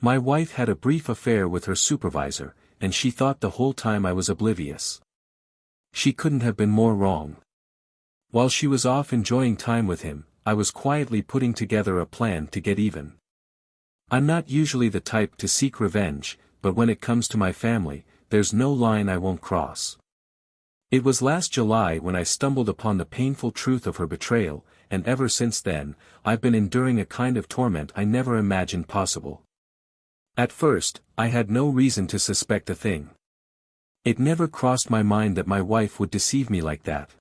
My wife had a brief affair with her supervisor, and she thought the whole time I was oblivious. She couldn't have been more wrong. While she was off enjoying time with him, I was quietly putting together a plan to get even. I'm not usually the type to seek revenge, but when it comes to my family, there's no line I won't cross. It was last July when I stumbled upon the painful truth of her betrayal, and ever since then, I've been enduring a kind of torment I never imagined possible. At first, I had no reason to suspect a thing. It never crossed my mind that my wife would deceive me like that.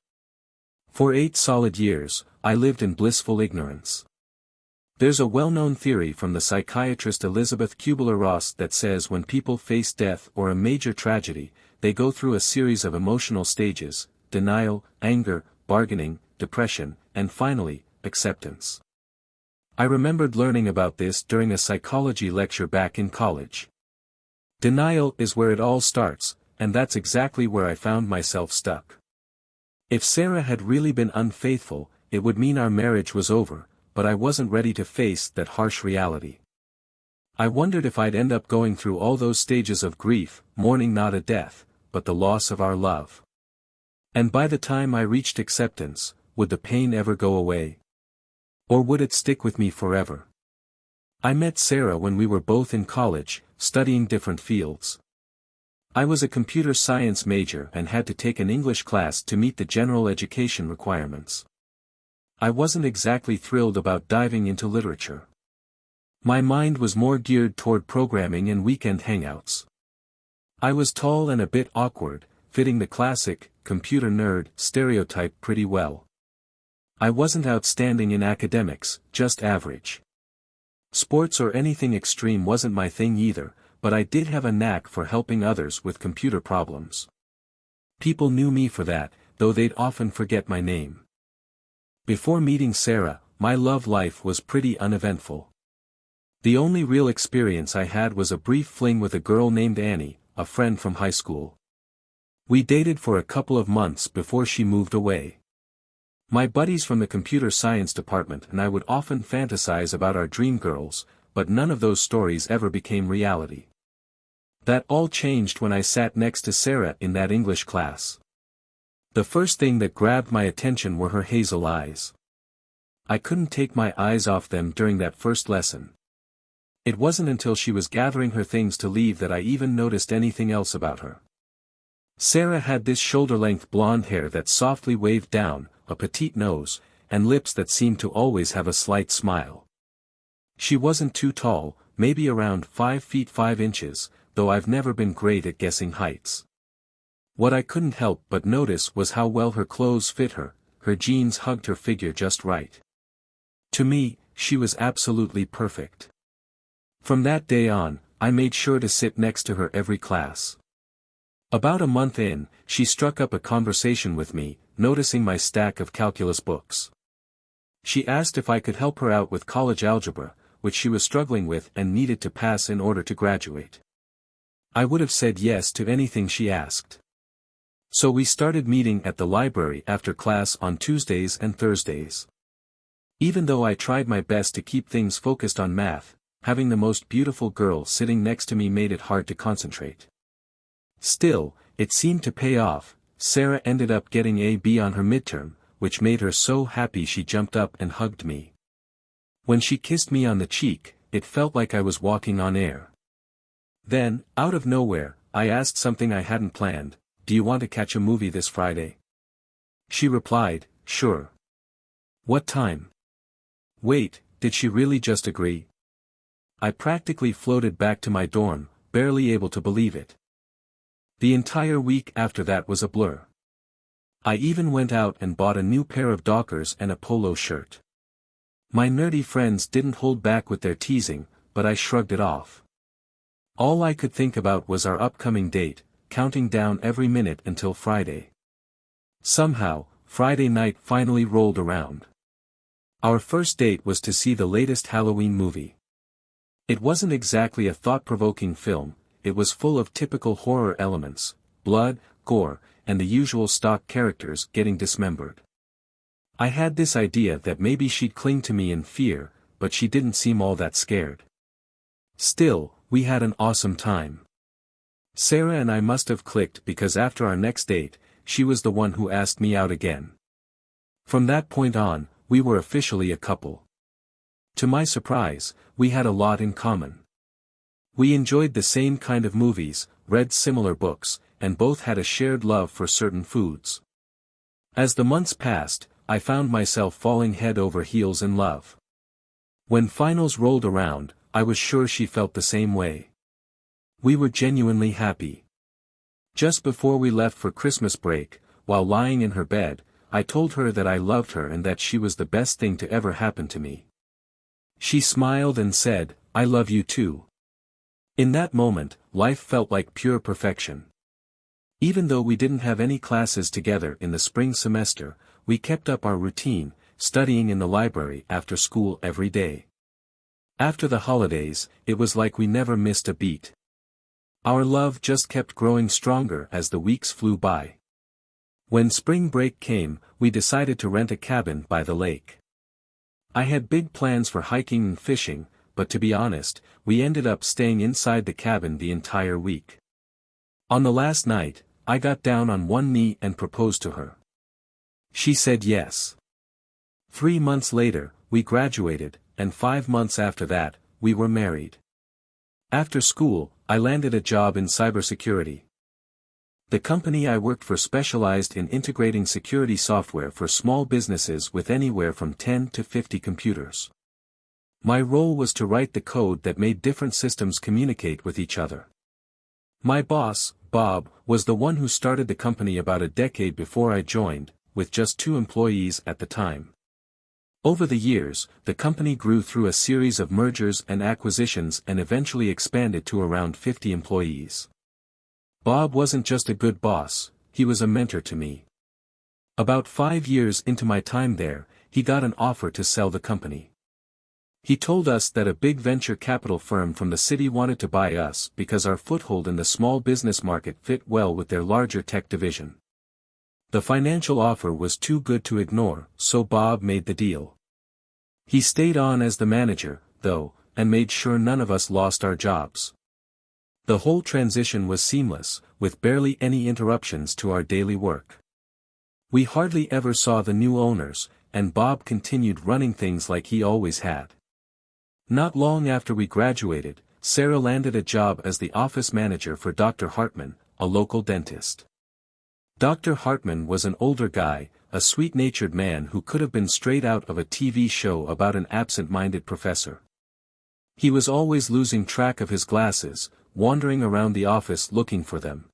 For 8 solid years, I lived in blissful ignorance. There's a well-known theory from the psychiatrist Elizabeth Kubler-Ross that says when people face death or a major tragedy, they go through a series of emotional stages: denial, anger, bargaining, depression, and finally, acceptance. I remembered learning about this during a psychology lecture back in college. Denial is where it all starts, and that's exactly where I found myself stuck. If Sarah had really been unfaithful, it would mean our marriage was over, but I wasn't ready to face that harsh reality. I wondered if I'd end up going through all those stages of grief, mourning not a death, but the loss of our love. And by the time I reached acceptance, would the pain ever go away? Or would it stick with me forever? I met Sarah when we were both in college, studying different fields. I was a computer science major and had to take an English class to meet the general education requirements. I wasn't exactly thrilled about diving into literature. My mind was more geared toward programming and weekend hangouts. I was tall and a bit awkward, fitting the classic, computer nerd, stereotype pretty well. I wasn't outstanding in academics, just average. Sports or anything extreme wasn't my thing either, but I did have a knack for helping others with computer problems. People knew me for that, though they'd often forget my name. Before meeting Sarah, my love life was pretty uneventful. The only real experience I had was a brief fling with a girl named Annie, a friend from high school. We dated for a couple of months before she moved away. My buddies from the computer science department and I would often fantasize about our dream girls, but none of those stories ever became reality. That all changed when I sat next to Sarah in that English class. The first thing that grabbed my attention were her hazel eyes. I couldn't take my eyes off them during that first lesson. It wasn't until she was gathering her things to leave that I even noticed anything else about her. Sarah had this shoulder-length blonde hair that softly waved down, a petite nose, and lips that seemed to always have a slight smile. She wasn't too tall, maybe around 5 feet 5 inches, though I've never been great at guessing heights. What I couldn't help but notice was how well her clothes fit her jeans hugged her figure just right. To me, she was absolutely perfect. From that day on, I made sure to sit next to her every class. About a month in, she struck up a conversation with me, noticing my stack of calculus books. She asked if I could help her out with college algebra, which she was struggling with and needed to pass in order to graduate. I would have said yes to anything she asked. So we started meeting at the library after class on Tuesdays and Thursdays. Even though I tried my best to keep things focused on math, having the most beautiful girl sitting next to me made it hard to concentrate. Still, it seemed to pay off. Sarah ended up getting a B on her midterm, which made her so happy she jumped up and hugged me. When she kissed me on the cheek, it felt like I was walking on air. Then, out of nowhere, I asked something I hadn't planned: "Do you want to catch a movie this Friday?" She replied, "Sure." "What time?" Wait, did she really just agree? I practically floated back to my dorm, barely able to believe it. The entire week after that was a blur. I even went out and bought a new pair of Dockers and a polo shirt. My nerdy friends didn't hold back with their teasing, but I shrugged it off. All I could think about was our upcoming date, counting down every minute until Friday. Somehow, Friday night finally rolled around. Our first date was to see the latest Halloween movie. It wasn't exactly a thought-provoking film, it was full of typical horror elements: blood, gore, and the usual stock characters getting dismembered. I had this idea that maybe she'd cling to me in fear, but she didn't seem all that scared. Still, we had an awesome time. Sarah and I must have clicked because after our next date, she was the one who asked me out again. From that point on, we were officially a couple. To my surprise, we had a lot in common. We enjoyed the same kind of movies, read similar books, and both had a shared love for certain foods. As the months passed, I found myself falling head over heels in love. When finals rolled around, I was sure she felt the same way. We were genuinely happy. Just before we left for Christmas break, while lying in her bed, I told her that I loved her and that she was the best thing to ever happen to me. She smiled and said, "I love you too." In that moment, life felt like pure perfection. Even though we didn't have any classes together in the spring semester, we kept up our routine, studying in the library after school every day. After the holidays, it was like we never missed a beat. Our love just kept growing stronger as the weeks flew by. When spring break came, we decided to rent a cabin by the lake. I had big plans for hiking and fishing, but to be honest, we ended up staying inside the cabin the entire week. On the last night, I got down on one knee and proposed to her. She said yes. 3 months later, we graduated, and 5 months after that, we were married. After school, I landed a job in cybersecurity. The company I worked for specialized in integrating security software for small businesses with anywhere from 10 to 50 computers. My role was to write the code that made different systems communicate with each other. My boss, Bob, was the one who started the company about a decade before I joined, with just 2 employees at the time. Over the years, the company grew through a series of mergers and acquisitions and eventually expanded to around 50 employees. Bob wasn't just a good boss, he was a mentor to me. About 5 years into my time there, he got an offer to sell the company. He told us that a big venture capital firm from the city wanted to buy us because our foothold in the small business market fit well with their larger tech division. The financial offer was too good to ignore, so Bob made the deal. He stayed on as the manager, though, and made sure none of us lost our jobs. The whole transition was seamless, with barely any interruptions to our daily work. We hardly ever saw the new owners, and Bob continued running things like he always had. Not long after we graduated, Sarah landed a job as the office manager for Dr. Hartman, a local dentist. Dr. Hartman was an older guy, a sweet-natured man who could have been straight out of a TV show about an absent-minded professor. He was always losing track of his glasses, wandering around the office looking for them.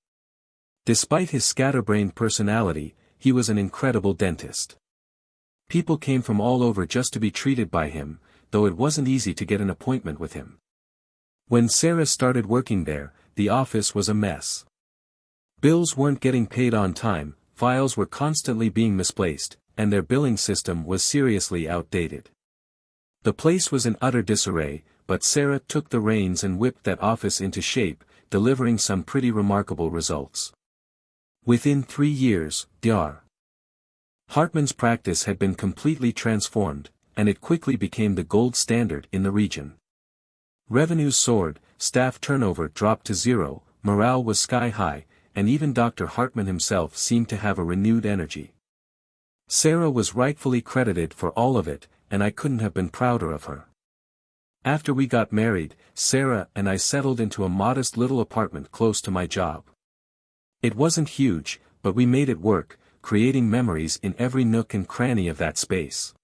Despite his scatterbrained personality, he was an incredible dentist. People came from all over just to be treated by him, though it wasn't easy to get an appointment with him. When Sarah started working there, the office was a mess. Bills weren't getting paid on time, files were constantly being misplaced, and their billing system was seriously outdated. The place was in utter disarray, but Sarah took the reins and whipped that office into shape, delivering some pretty remarkable results. Within 3 years, Dr. Hartman's practice had been completely transformed, and it quickly became the gold standard in the region. Revenues soared, staff turnover dropped to 0, morale was sky high, and even Dr. Hartman himself seemed to have a renewed energy. Sarah was rightfully credited for all of it, and I couldn't have been prouder of her. After we got married, Sarah and I settled into a modest little apartment close to my job. It wasn't huge, but we made it work, creating memories in every nook and cranny of that space.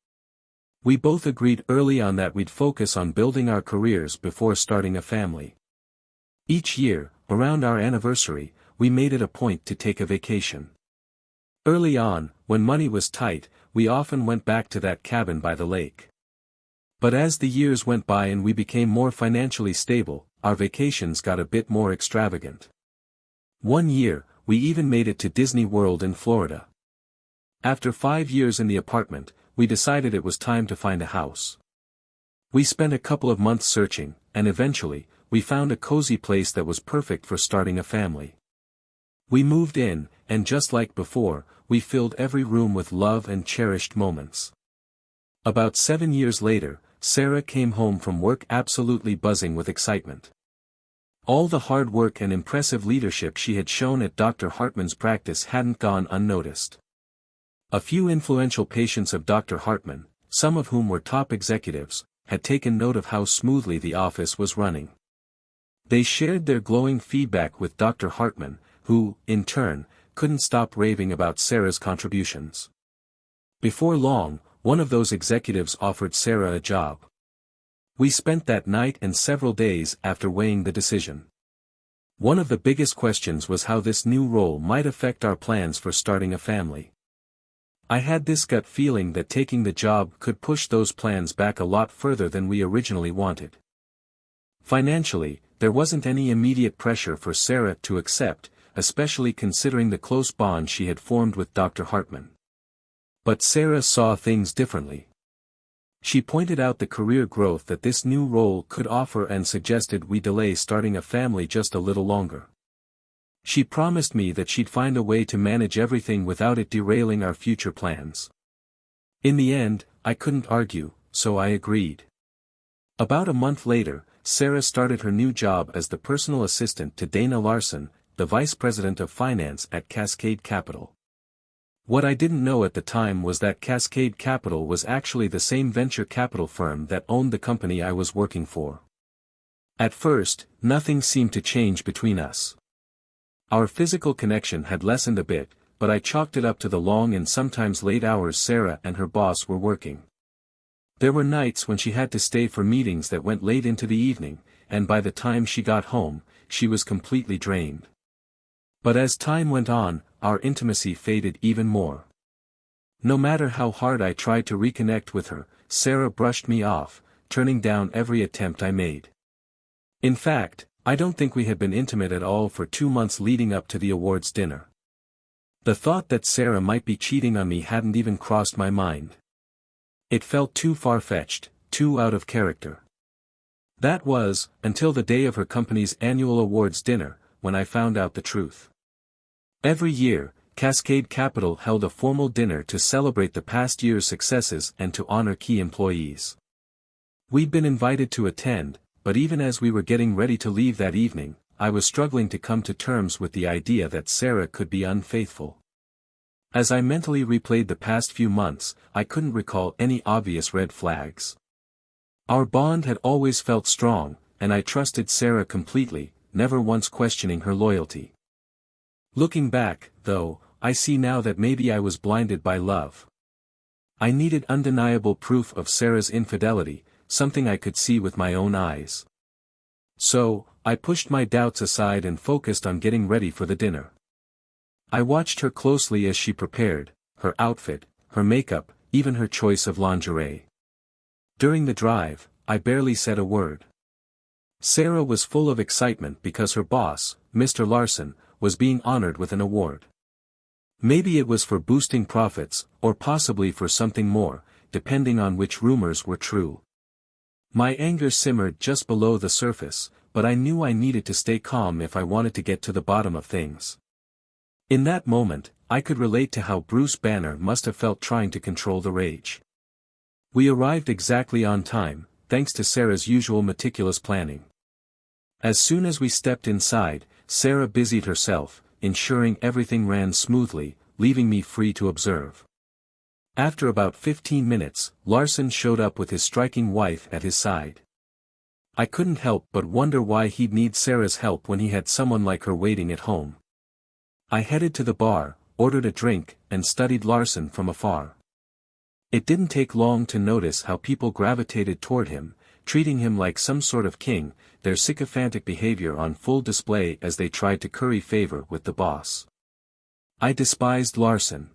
We both agreed early on that we'd focus on building our careers before starting a family. Each year, around our anniversary, we made it a point to take a vacation. Early on, when money was tight, we often went back to that cabin by the lake. But as the years went by and we became more financially stable, our vacations got a bit more extravagant. One year, we even made it to Disney World in Florida. After 5 years in the apartment, we decided it was time to find a house. We spent a couple of months searching, and eventually, we found a cozy place that was perfect for starting a family. We moved in, and just like before, we filled every room with love and cherished moments. About 7 years later, Sarah came home from work absolutely buzzing with excitement. All the hard work and impressive leadership she had shown at Dr. Hartman's practice hadn't gone unnoticed. A few influential patients of Dr. Hartman, some of whom were top executives, had taken note of how smoothly the office was running. They shared their glowing feedback with Dr. Hartman, who, in turn, couldn't stop raving about Sarah's contributions. Before long, one of those executives offered Sarah a job. We spent that night and several days after weighing the decision. One of the biggest questions was how this new role might affect our plans for starting a family. I had this gut feeling that taking the job could push those plans back a lot further than we originally wanted. Financially, there wasn't any immediate pressure for Sarah to accept, especially considering the close bond she had formed with Dr. Hartman. But Sarah saw things differently. She pointed out the career growth that this new role could offer and suggested we delay starting a family just a little longer. She promised me that she'd find a way to manage everything without it derailing our future plans. In the end, I couldn't argue, so I agreed. About a month later, Sarah started her new job as the personal assistant to Dana Larson, the vice president of finance at Cascade Capital. What I didn't know at the time was that Cascade Capital was actually the same venture capital firm that owned the company I was working for. At first, nothing seemed to change between us. Our physical connection had lessened a bit, but I chalked it up to the long and sometimes late hours Sarah and her boss were working. There were nights when she had to stay for meetings that went late into the evening, and by the time she got home, she was completely drained. But as time went on, our intimacy faded even more. No matter how hard I tried to reconnect with her, Sarah brushed me off, turning down every attempt I made. In fact, I don't think we had been intimate at all for 2 months leading up to the awards dinner. The thought that Sarah might be cheating on me hadn't even crossed my mind. It felt too far-fetched, too out of character. That was, until the day of her company's annual awards dinner, when I found out the truth. Every year, Cascade Capital held a formal dinner to celebrate the past year's successes and to honor key employees. We'd been invited to attend, but even as we were getting ready to leave that evening, I was struggling to come to terms with the idea that Sarah could be unfaithful. As I mentally replayed the past few months, I couldn't recall any obvious red flags. Our bond had always felt strong, and I trusted Sarah completely, never once questioning her loyalty. Looking back, though, I see now that maybe I was blinded by love. I needed undeniable proof of Sarah's infidelity, something I could see with my own eyes. So, I pushed my doubts aside and focused on getting ready for the dinner. I watched her closely as she prepared, her outfit, her makeup, even her choice of lingerie. During the drive, I barely said a word. Sarah was full of excitement because her boss, Mr. Larson, was being honored with an award. Maybe it was for boosting profits, or possibly for something more, depending on which rumors were true. My anger simmered just below the surface, but I knew I needed to stay calm if I wanted to get to the bottom of things. In that moment, I could relate to how Bruce Banner must have felt trying to control the rage. We arrived exactly on time, thanks to Sarah's usual meticulous planning. As soon as we stepped inside, Sarah busied herself, ensuring everything ran smoothly, leaving me free to observe. After about 15 minutes, Larson showed up with his striking wife at his side. I couldn't help but wonder why he'd need Sarah's help when he had someone like her waiting at home. I headed to the bar, ordered a drink, and studied Larson from afar. It didn't take long to notice how people gravitated toward him, treating him like some sort of king, their sycophantic behavior on full display as they tried to curry favor with the boss. I despised Larson.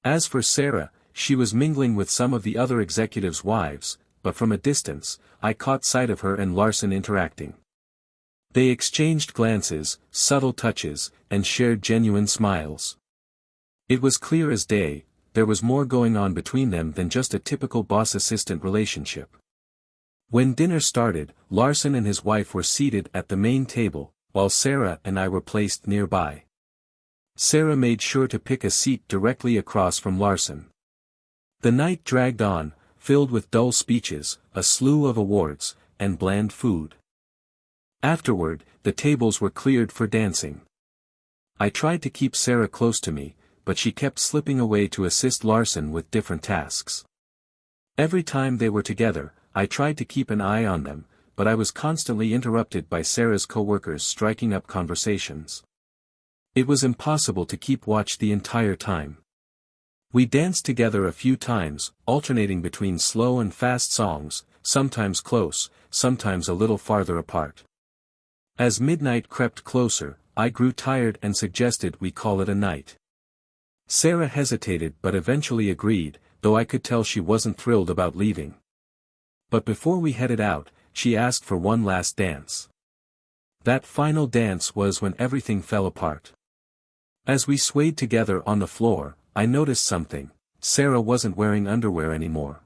As for Sarah, she was mingling with some of the other executives' wives, but from a distance, I caught sight of her and Larson interacting. They exchanged glances, subtle touches, and shared genuine smiles. It was clear as day, there was more going on between them than just a typical boss-assistant relationship. When dinner started, Larson and his wife were seated at the main table, while Sarah and I were placed nearby. Sarah made sure to pick a seat directly across from Larson. The night dragged on, filled with dull speeches, a slew of awards, and bland food. Afterward, the tables were cleared for dancing. I tried to keep Sarah close to me, but she kept slipping away to assist Larson with different tasks. Every time they were together, I tried to keep an eye on them, but I was constantly interrupted by Sarah's co-workers striking up conversations. It was impossible to keep watch the entire time. We danced together a few times, alternating between slow and fast songs, sometimes close, sometimes a little farther apart. As midnight crept closer, I grew tired and suggested we call it a night. Sarah hesitated but eventually agreed, though I could tell she wasn't thrilled about leaving. But before we headed out, she asked for one last dance. That final dance was when everything fell apart. As we swayed together on the floor, I noticed something: Sarah wasn't wearing underwear anymore.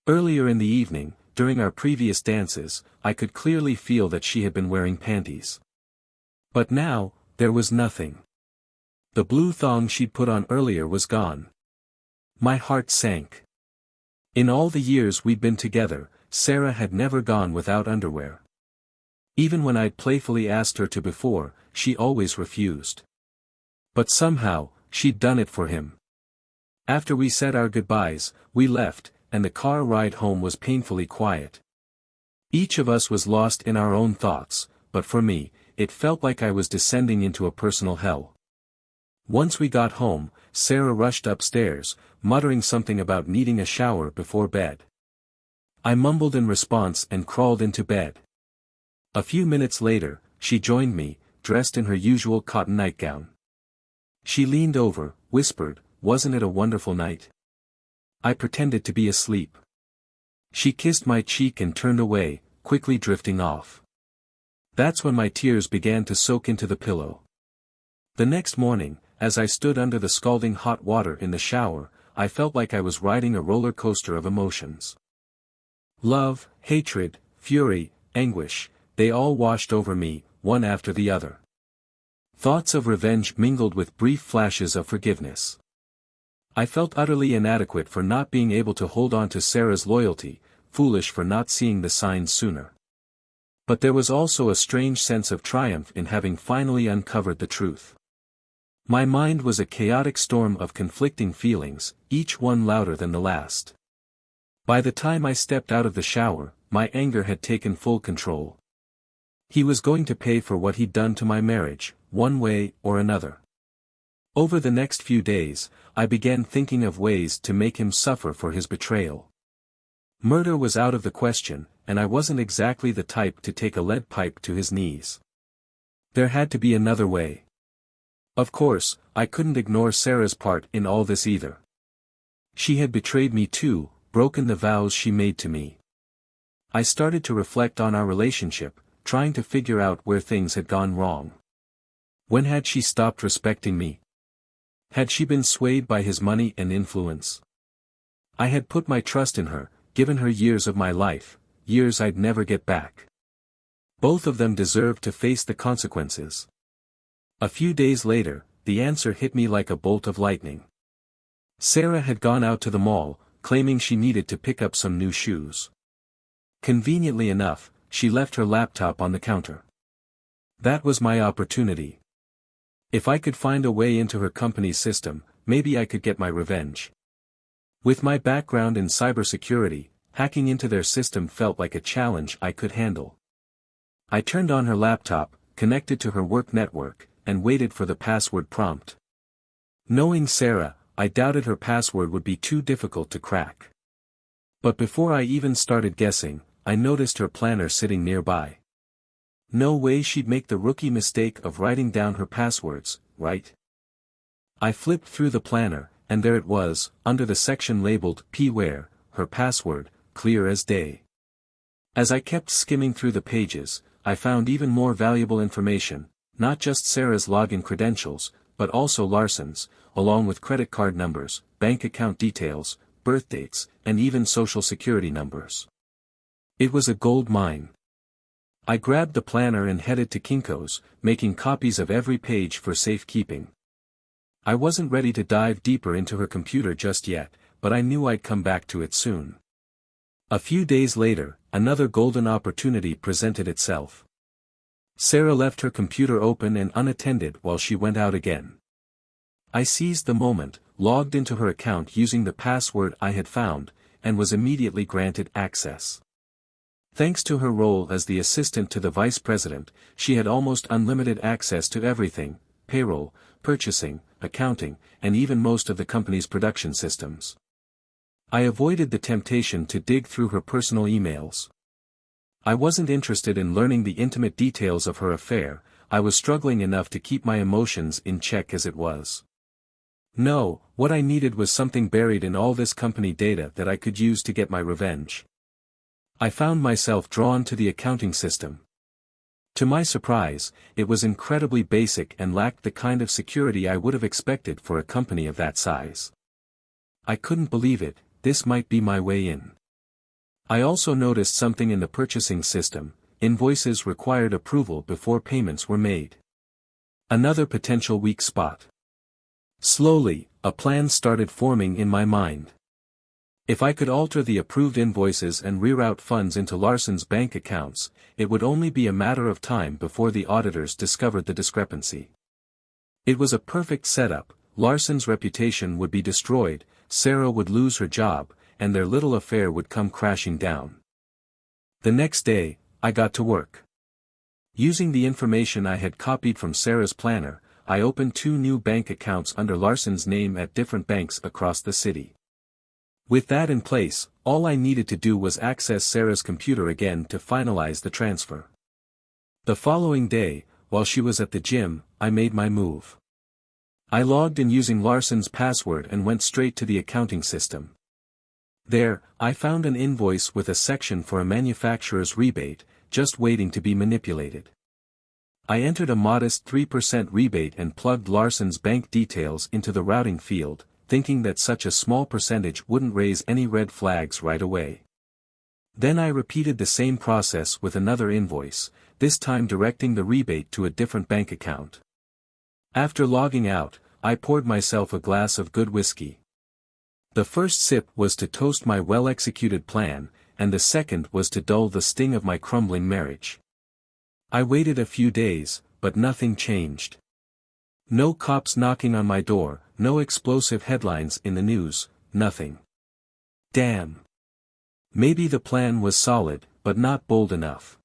Earlier in the evening, during our previous dances, I could clearly feel that she had been wearing panties. But now, there was nothing. The blue thong she'd put on earlier was gone. My heart sank. In all the years we'd been together, Sarah had never gone without underwear. Even when I'd playfully asked her to before, she always refused. But somehow, she'd done it for him. After we said our goodbyes, we left, and the car ride home was painfully quiet. Each of us was lost in our own thoughts, but for me, it felt like I was descending into a personal hell. Once we got home, Sarah rushed upstairs, muttering something about needing a shower before bed. I mumbled in response and crawled into bed. A few minutes later, she joined me, dressed in her usual cotton nightgown. She leaned over, whispered, "Wasn't it a wonderful night?" I pretended to be asleep. She kissed my cheek and turned away, quickly drifting off. That's when my tears began to soak into the pillow. The next morning, as I stood under the scalding hot water in the shower, I felt like I was riding a roller coaster of emotions. Love, hatred, fury, anguish, they all washed over me, one after the other. Thoughts of revenge mingled with brief flashes of forgiveness. I felt utterly inadequate for not being able to hold on to Sarah's loyalty, foolish for not seeing the signs sooner. But there was also a strange sense of triumph in having finally uncovered the truth. My mind was a chaotic storm of conflicting feelings, each one louder than the last. By the time I stepped out of the shower, my anger had taken full control. He was going to pay for what he'd done to my marriage, one way or another. Over the next few days, I began thinking of ways to make him suffer for his betrayal. Murder was out of the question, and I wasn't exactly the type to take a lead pipe to his knees. There had to be another way. Of course, I couldn't ignore Sarah's part in all this either. She had betrayed me too, broken the vows she made to me. I started to reflect on our relationship, trying to figure out where things had gone wrong. When had she stopped respecting me? Had she been swayed by his money and influence? I had put my trust in her, given her years of my life, years I'd never get back. Both of them deserved to face the consequences. A few days later, the answer hit me like a bolt of lightning. Sarah had gone out to the mall, claiming she needed to pick up some new shoes. Conveniently enough, she left her laptop on the counter. That was my opportunity. If I could find a way into her company's system, maybe I could get my revenge. With my background in cybersecurity, hacking into their system felt like a challenge I could handle. I turned on her laptop, connected to her work network, and waited for the password prompt. Knowing Sarah, I doubted her password would be too difficult to crack. But before I even started guessing, I noticed her planner sitting nearby. No way she'd make the rookie mistake of writing down her passwords, right? I flipped through the planner, and there it was, under the section labeled "P-Ware," her password, clear as day. As I kept skimming through the pages, I found even more valuable information, not just Sarah's login credentials, but also Larson's, along with credit card numbers, bank account details, birth dates, and even social security numbers. It was a gold mine. I grabbed the planner and headed to Kinko's, making copies of every page for safekeeping. I wasn't ready to dive deeper into her computer just yet, but I knew I'd come back to it soon. A few days later, another golden opportunity presented itself. Sarah left her computer open and unattended while she went out again. I seized the moment, logged into her account using the password I had found, and was immediately granted access. Thanks to her role as the assistant to the vice president, she had almost unlimited access to everything: payroll, purchasing, accounting, and even most of the company's production systems. I avoided the temptation to dig through her personal emails. I wasn't interested in learning the intimate details of her affair. I was struggling enough to keep my emotions in check as it was. No, what I needed was something buried in all this company data that I could use to get my revenge. I found myself drawn to the accounting system. To my surprise, it was incredibly basic and lacked the kind of security I would have expected for a company of that size. I couldn't believe it. This might be my way in. I also noticed something in the purchasing system: invoices required approval before payments were made. Another potential weak spot. Slowly, a plan started forming in my mind. If I could alter the approved invoices and reroute funds into Larson's bank accounts, it would only be a matter of time before the auditors discovered the discrepancy. It was a perfect setup. Larson's reputation would be destroyed, Sarah would lose her job, and their little affair would come crashing down. The next day, I got to work. Using the information I had copied from Sarah's planner, I opened 2 new bank accounts under Larson's name at different banks across the city. With that in place, all I needed to do was access Sarah's computer again to finalize the transfer. The following day, while she was at the gym, I made my move. I logged in using Larson's password and went straight to the accounting system. There, I found an invoice with a section for a manufacturer's rebate, just waiting to be manipulated. I entered a modest 3% rebate and plugged Larson's bank details into the routing field, thinking that such a small percentage wouldn't raise any red flags right away. Then I repeated the same process with another invoice, this time directing the rebate to a different bank account. After logging out, I poured myself a glass of good whiskey. The first sip was to toast my well-executed plan, and the second was to dull the sting of my crumbling marriage. I waited a few days, but nothing changed. No cops knocking on my door, no explosive headlines in the news, nothing. Damn. Maybe the plan was solid, but not bold enough.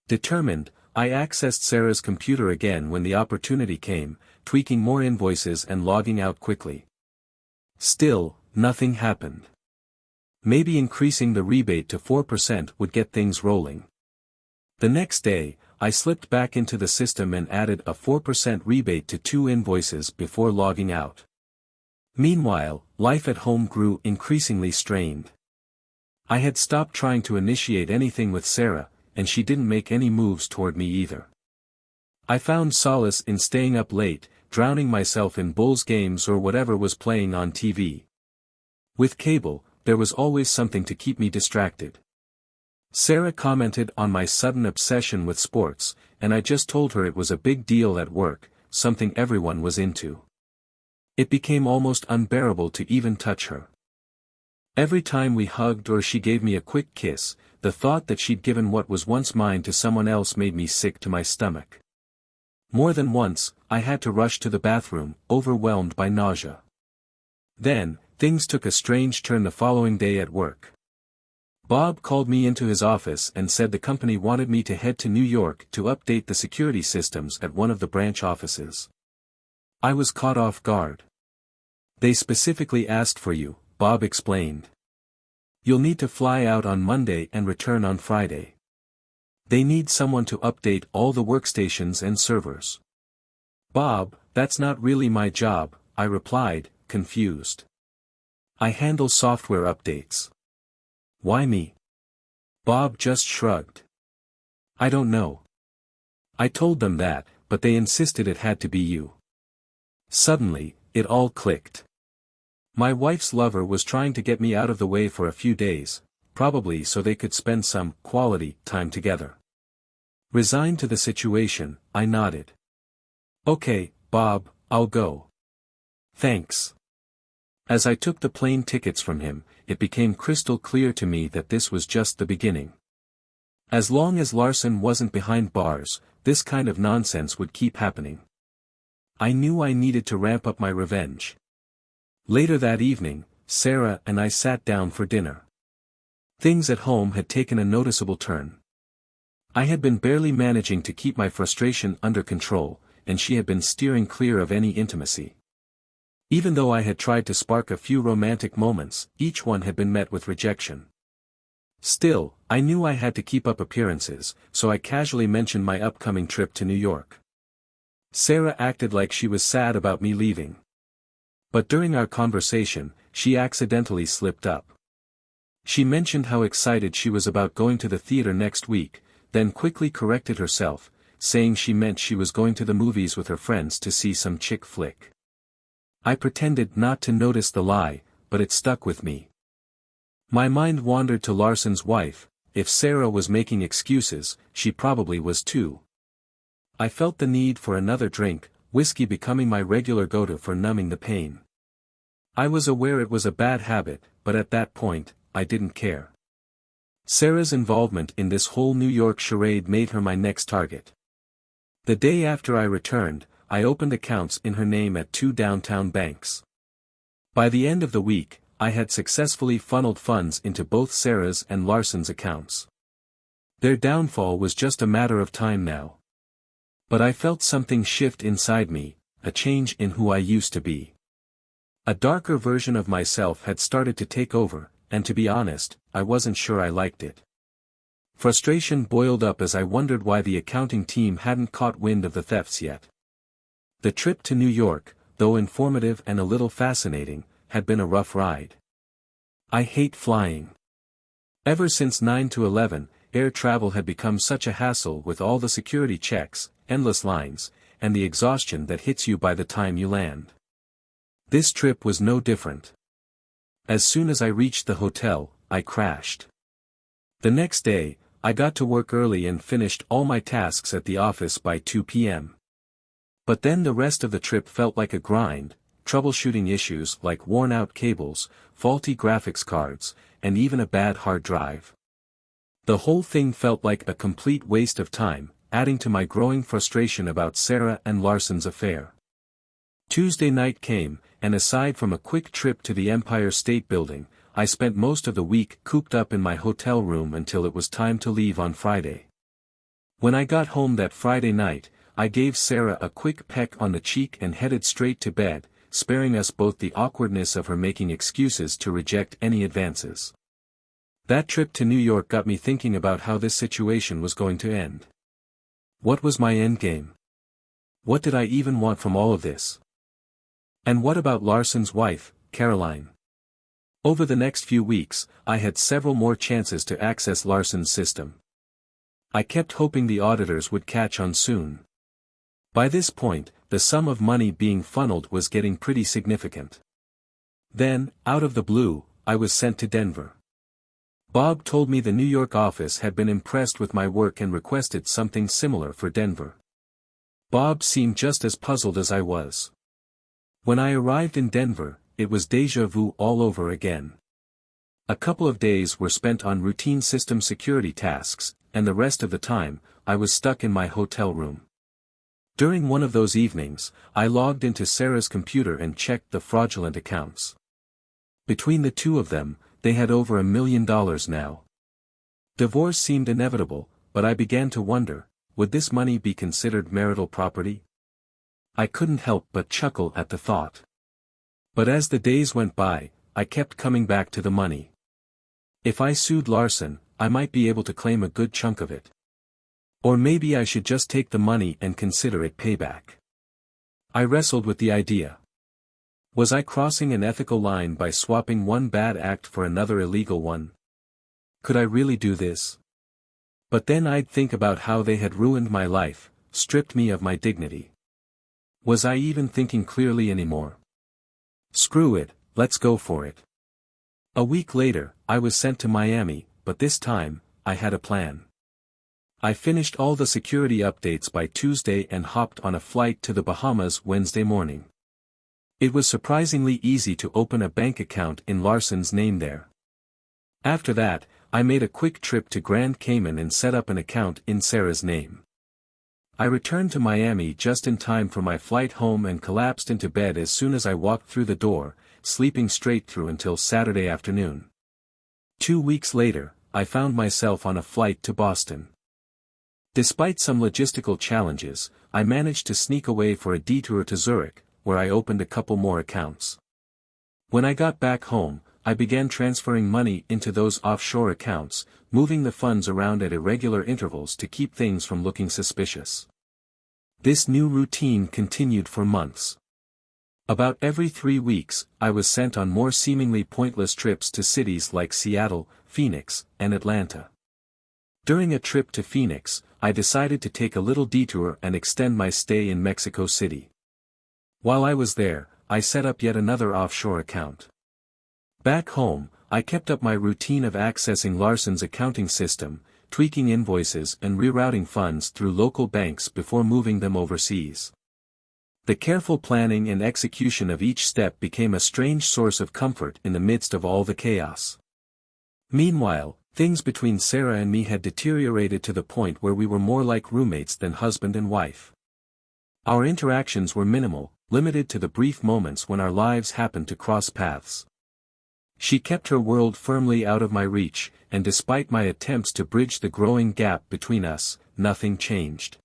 Determined, I accessed Sarah's computer again when the opportunity came, tweaking more invoices and logging out quickly. Still, nothing happened. Maybe increasing the rebate to 4% would get things rolling. The next day, I slipped back into the system and added a 4% rebate to 2 invoices before logging out. Meanwhile, life at home grew increasingly strained. I had stopped trying to initiate anything with Sarah, and she didn't make any moves toward me either. I found solace in staying up late, drowning myself in Bulls games or whatever was playing on TV. With cable, there was always something to keep me distracted. Sarah commented on my sudden obsession with sports, and I just told her it was a big deal at work, something everyone was into. It became almost unbearable to even touch her. Every time we hugged or she gave me a quick kiss, the thought that she'd given what was once mine to someone else made me sick to my stomach. More than once, I had to rush to the bathroom, overwhelmed by nausea. Then, things took a strange turn the following day at work. Bob called me into his office and said the company wanted me to head to New York to update the security systems at one of the branch offices. I was caught off guard. They specifically asked for you, Bob explained. You'll need to fly out on Monday and return on Friday. They need someone to update all the workstations and servers. Bob, that's not really my job, I replied, confused. I handle software updates. Why me? Bob just shrugged. I don't know. I told them that, but they insisted it had to be you. Suddenly, it all clicked. My wife's lover was trying to get me out of the way for a few days, probably so they could spend some quality time together. Resigned to the situation, I nodded. Okay, Bob, I'll go. Thanks. As I took the plane tickets from him, it became crystal clear to me that this was just the beginning. As long as Larson wasn't behind bars, this kind of nonsense would keep happening. I knew I needed to ramp up my revenge. Later that evening, Sarah and I sat down for dinner. Things at home had taken a noticeable turn. I had been barely managing to keep my frustration under control, and she had been steering clear of any intimacy. Even though I had tried to spark a few romantic moments, each one had been met with rejection. Still, I knew I had to keep up appearances, so I casually mentioned my upcoming trip to New York. Sarah acted like she was sad about me leaving. But during our conversation, she accidentally slipped up. She mentioned how excited she was about going to the theater next week, then quickly corrected herself, saying she meant she was going to the movies with her friends to see some chick flick. I pretended not to notice the lie, but it stuck with me. My mind wandered to Larson's wife. If Sarah was making excuses, she probably was too. I felt the need for another drink, whiskey becoming my regular go-to for numbing the pain. I was aware it was a bad habit, but at that point, I didn't care. Sarah's involvement in this whole New York charade made her my next target. The day after I returned, I opened accounts in her name at 2 downtown banks. By the end of the week, I had successfully funneled funds into both Sarah's and Larson's accounts. Their downfall was just a matter of time now. But I felt something shift inside me, a change in who I used to be. A darker version of myself had started to take over, and to be honest, I wasn't sure I liked it. Frustration boiled up as I wondered why the accounting team hadn't caught wind of the thefts yet. The trip to New York, though informative and a little fascinating, had been a rough ride. I hate flying. Ever since 9/11, air travel had become such a hassle with all the security checks, endless lines, and the exhaustion that hits you by the time you land. This trip was no different. As soon as I reached the hotel, I crashed. The next day, I got to work early and finished all my tasks at the office by 2 p.m. But then the rest of the trip felt like a grind, troubleshooting issues like worn-out cables, faulty graphics cards, and even a bad hard drive. The whole thing felt like a complete waste of time, adding to my growing frustration about Sarah and Larson's affair. Tuesday night came, and aside from a quick trip to the Empire State Building, I spent most of the week cooped up in my hotel room until it was time to leave on Friday. When I got home that Friday night, I gave Sarah a quick peck on the cheek and headed straight to bed, sparing us both the awkwardness of her making excuses to reject any advances. That trip to New York got me thinking about how this situation was going to end. What was my endgame? What did I even want from all of this? And what about Larson's wife, Caroline? Over the next few weeks, I had several more chances to access Larson's system. I kept hoping the auditors would catch on soon. By this point, the sum of money being funneled was getting pretty significant. Then, out of the blue, I was sent to Denver. Bob told me the New York office had been impressed with my work and requested something similar for Denver. Bob seemed just as puzzled as I was. When I arrived in Denver, it was déjà vu all over again. A couple of days were spent on routine system security tasks, and the rest of the time, I was stuck in my hotel room. During one of those evenings, I logged into Sarah's computer and checked the fraudulent accounts. Between the two of them, they had over $1 million now. Divorce seemed inevitable, but I began to wonder, would this money be considered marital property? I couldn't help but chuckle at the thought. But as the days went by, I kept coming back to the money. If I sued Larson, I might be able to claim a good chunk of it. Or maybe I should just take the money and consider it payback. I wrestled with the idea. Was I crossing an ethical line by swapping one bad act for another illegal one? Could I really do this? But then I'd think about how they had ruined my life, stripped me of my dignity. Was I even thinking clearly anymore? Screw it, let's go for it. A week later, I was sent to Miami, but this time, I had a plan. I finished all the security updates by Tuesday and hopped on a flight to the Bahamas Wednesday morning. It was surprisingly easy to open a bank account in Larson's name there. After that, I made a quick trip to Grand Cayman and set up an account in Sarah's name. I returned to Miami just in time for my flight home and collapsed into bed as soon as I walked through the door, sleeping straight through until Saturday afternoon. 2 weeks later, I found myself on a flight to Boston. Despite some logistical challenges, I managed to sneak away for a detour to Zurich, where I opened a couple more accounts. When I got back home, I began transferring money into those offshore accounts, moving the funds around at irregular intervals to keep things from looking suspicious. This new routine continued for months. About every 3 weeks, I was sent on more seemingly pointless trips to cities like Seattle, Phoenix, and Atlanta. During a trip to Phoenix, I decided to take a little detour and extend my stay in Mexico City. While I was there, I set up yet another offshore account. Back home, I kept up my routine of accessing Larson's accounting system, tweaking invoices and rerouting funds through local banks before moving them overseas. The careful planning and execution of each step became a strange source of comfort in the midst of all the chaos. Meanwhile, things between Sarah and me had deteriorated to the point where we were more like roommates than husband and wife. Our interactions were minimal, limited to the brief moments when our lives happened to cross paths. She kept her world firmly out of my reach, and despite my attempts to bridge the growing gap between us, nothing changed.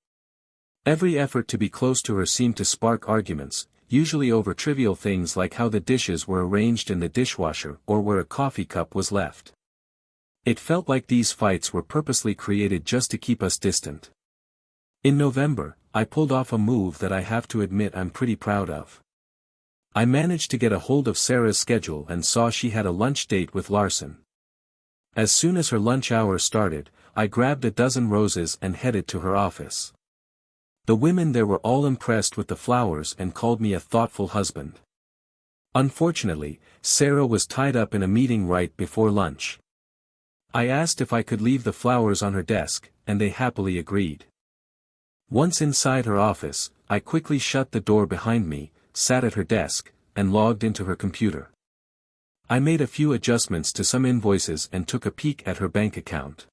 Every effort to be close to her seemed to spark arguments, usually over trivial things like how the dishes were arranged in the dishwasher or where a coffee cup was left. It felt like these fights were purposely created just to keep us distant. In November, I pulled off a move that I have to admit I'm pretty proud of. I managed to get a hold of Sarah's schedule and saw she had a lunch date with Larson. As soon as her lunch hour started, I grabbed a dozen roses and headed to her office. The women there were all impressed with the flowers and called me a thoughtful husband. Unfortunately, Sarah was tied up in a meeting right before lunch. I asked if I could leave the flowers on her desk, and they happily agreed. Once inside her office, I quickly shut the door behind me, sat at her desk, and logged into her computer. I made a few adjustments to some invoices and took a peek at her bank account.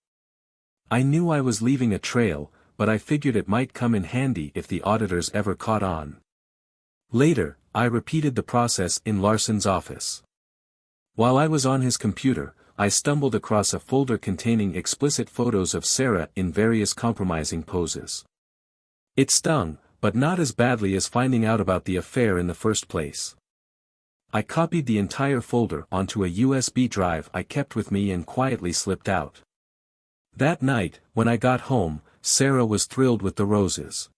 I knew I was leaving a trail, but I figured it might come in handy if the auditors ever caught on. Later, I repeated the process in Larson's office. While I was on his computer, I stumbled across a folder containing explicit photos of Sarah in various compromising poses. It stung, but not as badly as finding out about the affair in the first place. I copied the entire folder onto a USB drive I kept with me and quietly slipped out. That night, when I got home, Sarah was thrilled with the roses.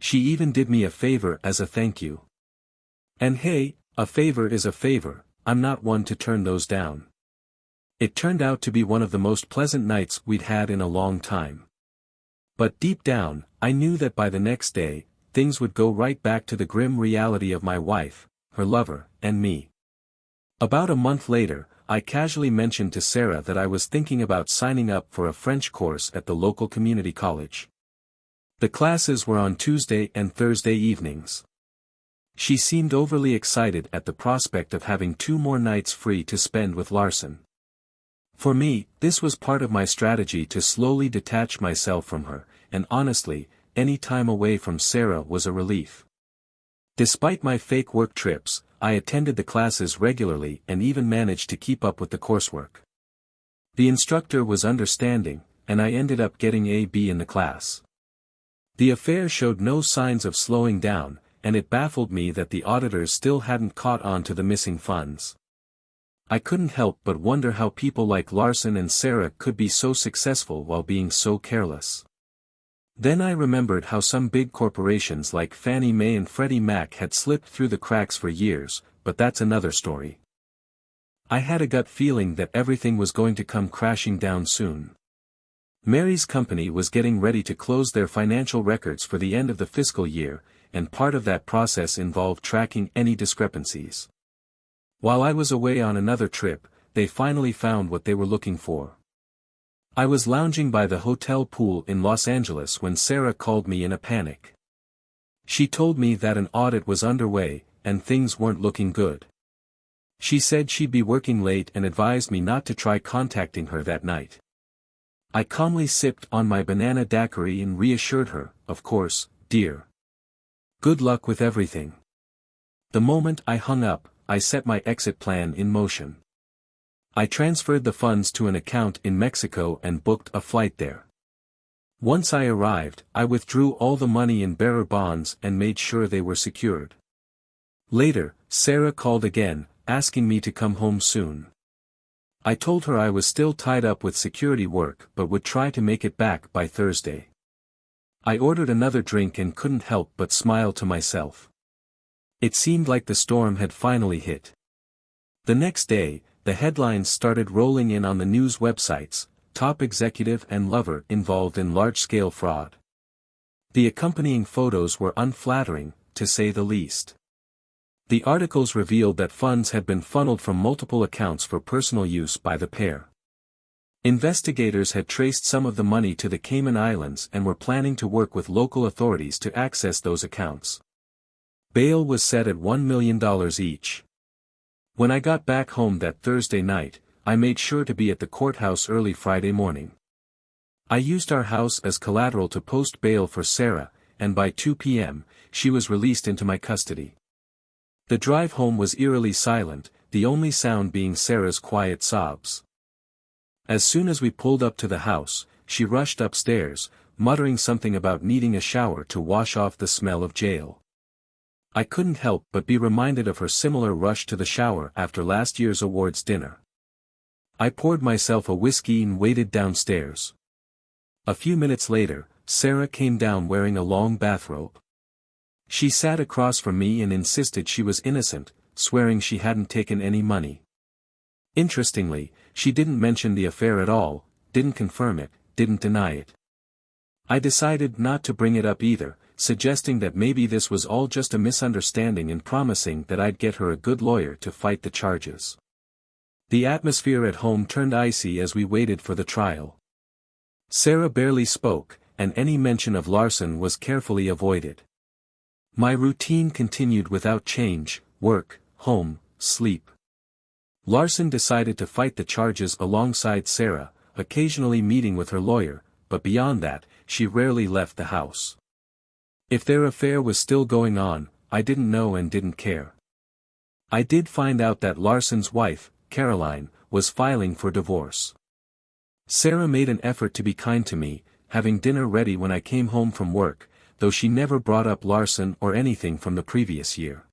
She even did me a favor as a thank you. And hey, a favor is a favor, I'm not one to turn those down. It turned out to be one of the most pleasant nights we'd had in a long time. But deep down, I knew that by the next day, things would go right back to the grim reality of my wife, her lover, and me. About a month later, I casually mentioned to Sarah that I was thinking about signing up for a French course at the local community college. The classes were on Tuesday and Thursday evenings. She seemed overly excited at the prospect of having 2 more nights free to spend with Larson. For me, this was part of my strategy to slowly detach myself from her, and honestly, any time away from Sarah was a relief. Despite my fake work trips, I attended the classes regularly and even managed to keep up with the coursework. The instructor was understanding, and I ended up getting a B in the class. The affair showed no signs of slowing down, and it baffled me that the auditors still hadn't caught on to the missing funds. I couldn't help but wonder how people like Larson and Sarah could be so successful while being so careless. Then I remembered how some big corporations like Fannie Mae and Freddie Mac had slipped through the cracks for years, but that's another story. I had a gut feeling that everything was going to come crashing down soon. Mary's company was getting ready to close their financial records for the end of the fiscal year, and part of that process involved tracking any discrepancies. While I was away on another trip, they finally found what they were looking for. I was lounging by the hotel pool in Los Angeles when Sarah called me in a panic. She told me that an audit was underway, and things weren't looking good. She said she'd be working late and advised me not to try contacting her that night. I calmly sipped on my banana daiquiri and reassured her, "Of course, dear. Good luck with everything." The moment I hung up, I set my exit plan in motion. I transferred the funds to an account in Mexico and booked a flight there. Once I arrived, I withdrew all the money in bearer bonds and made sure they were secured. Later, Sarah called again, asking me to come home soon. I told her I was still tied up with security work but would try to make it back by Thursday. I ordered another drink and couldn't help but smile to myself. It seemed like the storm had finally hit. The next day, the headlines started rolling in on the news websites: top executive and lover involved in large-scale fraud. The accompanying photos were unflattering, to say the least. The articles revealed that funds had been funneled from multiple accounts for personal use by the pair. Investigators had traced some of the money to the Cayman Islands and were planning to work with local authorities to access those accounts. Bail was set at $1 million each. When I got back home that Thursday night, I made sure to be at the courthouse early Friday morning. I used our house as collateral to post bail for Sarah, and by 2 p.m., she was released into my custody. The drive home was eerily silent, the only sound being Sarah's quiet sobs. As soon as we pulled up to the house, she rushed upstairs, muttering something about needing a shower to wash off the smell of jail. I couldn't help but be reminded of her similar rush to the shower after last year's awards dinner. I poured myself a whiskey and waited downstairs. A few minutes later, Sarah came down wearing a long bathrobe. She sat across from me and insisted she was innocent, swearing she hadn't taken any money. Interestingly, she didn't mention the affair at all, didn't confirm it, didn't deny it. I decided not to bring it up either, suggesting that maybe this was all just a misunderstanding and promising that I'd get her a good lawyer to fight the charges. The atmosphere at home turned icy as we waited for the trial. Sarah barely spoke, and any mention of Larson was carefully avoided. My routine continued without change: work, home, sleep. Larson decided to fight the charges alongside Sarah, occasionally meeting with her lawyer, but beyond that, she rarely left the house. If their affair was still going on, I didn't know and didn't care. I did find out that Larson's wife, Caroline, was filing for divorce. Sarah made an effort to be kind to me, having dinner ready when I came home from work, though she never brought up Larson or anything from the previous year.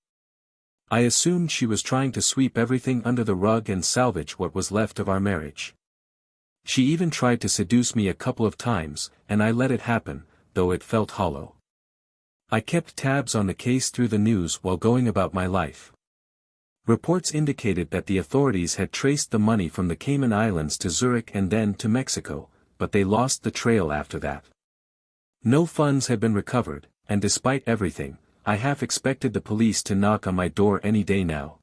I assumed she was trying to sweep everything under the rug and salvage what was left of our marriage. She even tried to seduce me a couple of times, and I let it happen, though it felt hollow. I kept tabs on the case through the news while going about my life. Reports indicated that the authorities had traced the money from the Cayman Islands to Zurich and then to Mexico, but they lost the trail after that. No funds had been recovered, and despite everything, I half expected the police to knock on my door any day now.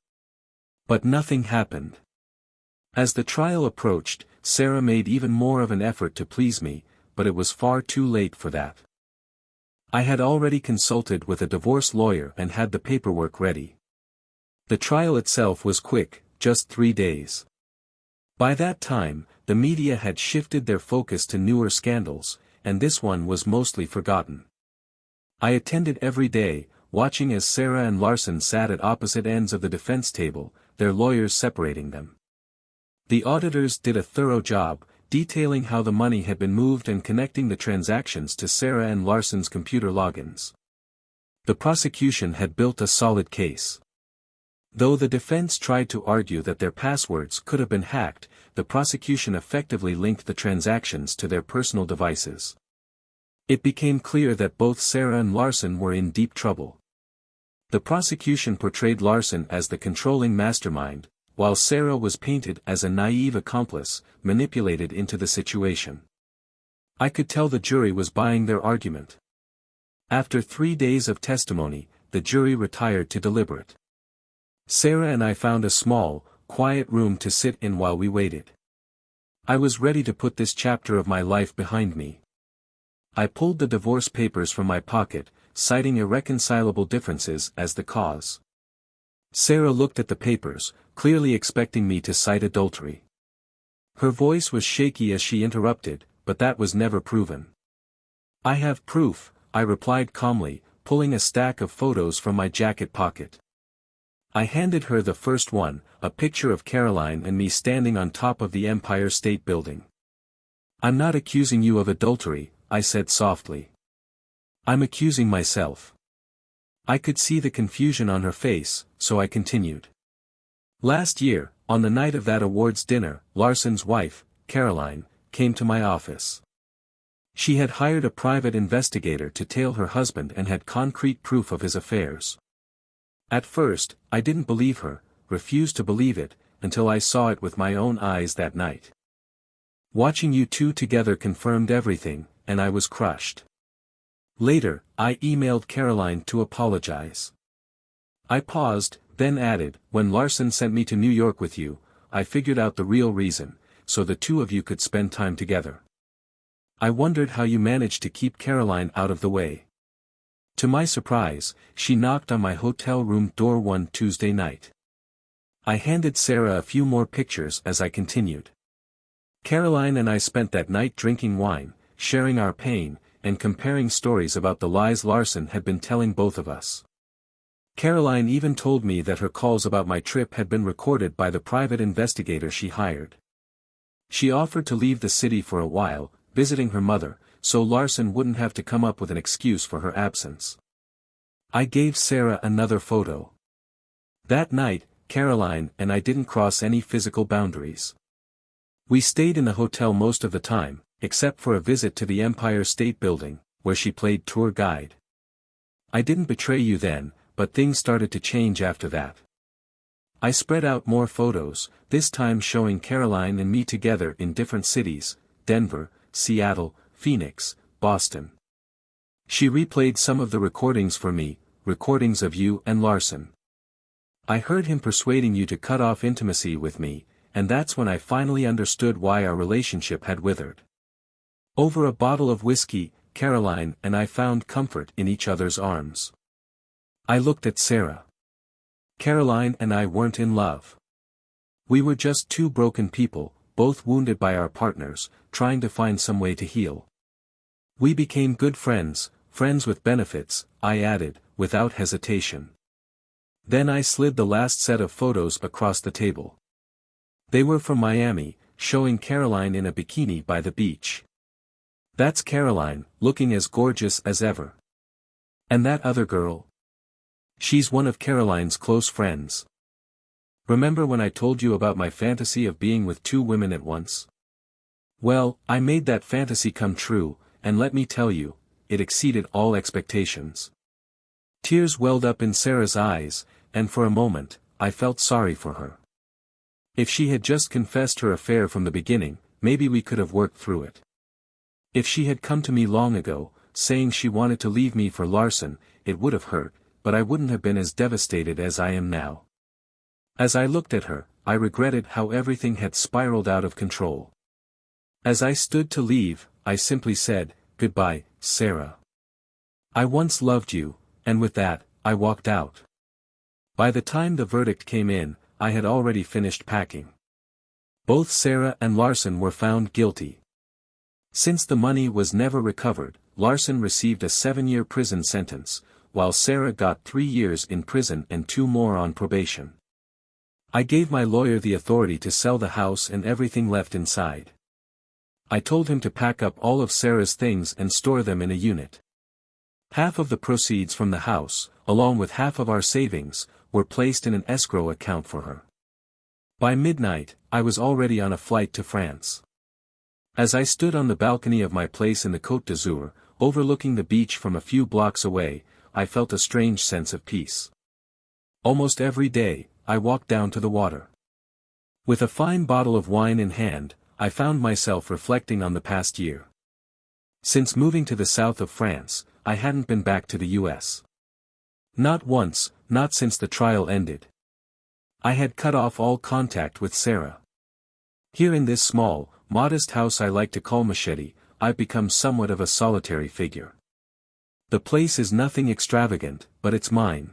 But nothing happened. As the trial approached, Sarah made even more of an effort to please me, but it was far too late for that. I had already consulted with a divorce lawyer and had the paperwork ready. The trial itself was quick, just 3 days. By that time, the media had shifted their focus to newer scandals, and this one was mostly forgotten. I attended every day, watching as Sarah and Larson sat at opposite ends of the defense table, their lawyers separating them. The auditors did a thorough job, detailing how the money had been moved and connecting the transactions to Sarah and Larson's computer logins. The prosecution had built a solid case. Though the defense tried to argue that their passwords could have been hacked, the prosecution effectively linked the transactions to their personal devices. It became clear that both Sarah and Larson were in deep trouble. The prosecution portrayed Larson as the controlling mastermind, while Sarah was painted as a naive accomplice, manipulated into the situation. I could tell the jury was buying their argument. After 3 days of testimony, the jury retired to deliberate. Sarah and I found a small, quiet room to sit in while we waited. I was ready to put this chapter of my life behind me. I pulled the divorce papers from my pocket, citing irreconcilable differences as the cause. Sarah looked at the papers, clearly expecting me to cite adultery. Her voice was shaky as she interrupted, but that was never proven. I have proof, I replied calmly, pulling a stack of photos from my jacket pocket. I handed her the first one, a picture of Caroline and me standing on top of the Empire State Building. I'm not accusing you of adultery, I said softly. I'm accusing myself. I could see the confusion on her face, so I continued. Last year, on the night of that awards dinner, Larson's wife, Caroline, came to my office. She had hired a private investigator to tail her husband and had concrete proof of his affairs. At first, I didn't believe her, refused to believe it, until I saw it with my own eyes that night. Watching you two together confirmed everything, and I was crushed. Later, I emailed Caroline to apologize. I paused, then added, when Larson sent me to New York with you, I figured out the real reason, so the two of you could spend time together. I wondered how you managed to keep Caroline out of the way. To my surprise, she knocked on my hotel room door one Tuesday night. I handed Sarah a few more pictures as I continued. Caroline and I spent that night drinking wine, sharing our pain, and comparing stories about the lies Larson had been telling both of us. Caroline even told me that her calls about my trip had been recorded by the private investigator she hired. She offered to leave the city for a while, visiting her mother, so Larson wouldn't have to come up with an excuse for her absence. I gave Sarah another photo. That night, Caroline and I didn't cross any physical boundaries. We stayed in the hotel most of the time, except for a visit to the Empire State Building, where she played tour guide. I didn't betray you then, but things started to change after that. I spread out more photos, this time showing Caroline and me together in different cities, Denver, Seattle, Phoenix, Boston. She replayed some of the recordings for me, recordings of you and Larson. I heard him persuading you to cut off intimacy with me, and that's when I finally understood why our relationship had withered. Over a bottle of whiskey, Caroline and I found comfort in each other's arms. I looked at Sarah. Caroline and I weren't in love. We were just two broken people, both wounded by our partners, trying to find some way to heal. We became good friends, friends with benefits, I added, without hesitation. Then I slid the last set of photos across the table. They were from Miami, showing Caroline in a bikini by the beach. That's Caroline, looking as gorgeous as ever. And that other girl? She's one of Caroline's close friends. Remember when I told you about my fantasy of being with two women at once? Well, I made that fantasy come true, and let me tell you, it exceeded all expectations. Tears welled up in Sarah's eyes, and for a moment, I felt sorry for her. If she had just confessed her affair from the beginning, maybe we could have worked through it. If she had come to me long ago, saying she wanted to leave me for Larson, it would have hurt, but I wouldn't have been as devastated as I am now. As I looked at her, I regretted how everything had spiraled out of control. As I stood to leave, I simply said, "Goodbye, Sarah. I once loved you," and with that, I walked out. By the time the verdict came in, I had already finished packing. Both Sarah and Larson were found guilty. Since the money was never recovered, Larson received a 7-year prison sentence, while Sarah got 3 years in prison and 2 more on probation. I gave my lawyer the authority to sell the house and everything left inside. I told him to pack up all of Sarah's things and store them in a unit. Half of the proceeds from the house, along with half of our savings, were placed in an escrow account for her. By midnight, I was already on a flight to France. As I stood on the balcony of my place in the Côte d'Azur, overlooking the beach from a few blocks away, I felt a strange sense of peace. Almost every day, I walked down to the water. With a fine bottle of wine in hand, I found myself reflecting on the past year. Since moving to the south of France, I hadn't been back to the US. Not once, not since the trial ended. I had cut off all contact with Sarah. Here in this small, modest house I like to call Machete, I've become somewhat of a solitary figure. The place is nothing extravagant, but it's mine.